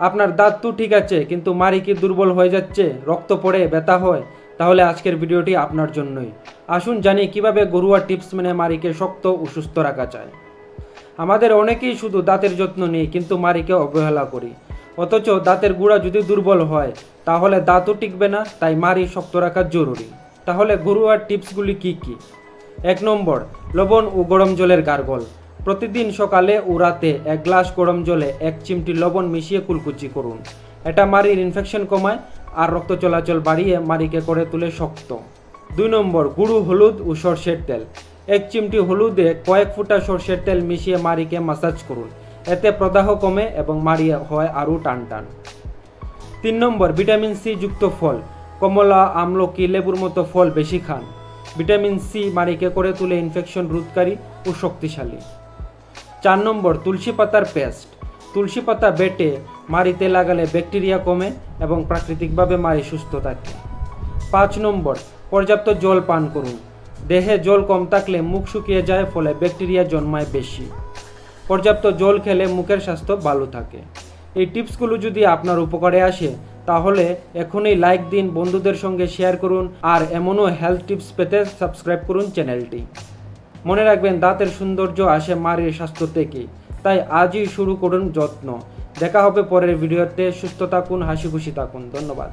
আপনার দাঁত তো ঠিক আছে, কিন্তু মাড়ি কি দুর্বল হয়ে যাচ্ছে, রক্ত পড়ে, ব্যথা হয়? তাহলে আজকের ভিডিওটি আপনার জন্যই। আসুন জানি কিভাবে ঘরোয়া টিপস মেনে মাড়িকে শক্ত ও সুস্থ রাখা যায়। আমাদের অনেকেই শুধু দাঁতের যত্ন নিই, কিন্তু মাড়িকে অবহেলা করি। অথচ দাঁতের গুঁড়া যদি দুর্বল হয় তাহলে দাঁতও টিকবে না, তাই মাড়ি শক্ত রাখা জরুরি। তাহলে ঘরোয়া টিপসগুলি কি কি? 1 নম্বর, লবণ ও গরম জলের গার্গল। প্রতিদিন সকালে ও রাতে 1 গ্লাস গরম জলে 1 চিমটি লবণ মিশিয়ে কুলকুচি করুন। এটা মাড়ির ইনফেকশন কমায় আর রক্ত চলাচল বাড়িয়ে মাড়িকে করে তুলে শক্ত। 2 নম্বর, গুঁড়ো হলুদ ও সরষের তেল। 1 চিমটি হলুদে কয়েক ফোঁটা সরষের তেল মিশিয়ে মাড়িকে মাসাজ করুন। এতে প্রদাহ কমে এবং মাড়ি হয় আরও টানটান। 3 নম্বর, ভিটামিন সি যুক্ত ফল। কমলা, আমলকি, লেবুর মতো ফল বেশি খান। ভিটামিন সি মাড়িকে করে তুলে ইনফেকশন রোধকারী ও শক্তিশালী। 4 নম্বর, তুলসী পাতার পেস্ট। তুলসী পাতা বেটে মাড়িতে লাগালে ব্যাকটেরিয়া কমে এবং প্রাকৃতিকভাবে মাড়ি সুস্থ থাকে। 5 নম্বর, পর্যাপ্ত জল পান করুন। দেহে জল কম থাকলে মুখ শুকিয়ে যায়, ফলে ব্যাকটেরিয়া জন্মায় বেশি। পর্যাপ্ত জল খেলে মুখের স্বাস্থ্য ভালো থাকে। এই টিপসগুলো যদি আপনার উপকারে আসে তাহলে এখনই লাইক দিন, বন্ধুদের সঙ্গে শেয়ার করুন, আর এমনও হেলথ টিপস পেতে সাবস্ক্রাইব করুন চ্যানেলটি। মনে রাখবেন, দাঁতের সৌন্দর্য আসে মাড়ির স্বাস্থ্য থেকে, তাই আজই শুরু করুন যত্ন। দেখা হবে পরের ভিডিওতে। সুস্থ থাকুন, হাসি খুশি থাকুন। ধন্যবাদ।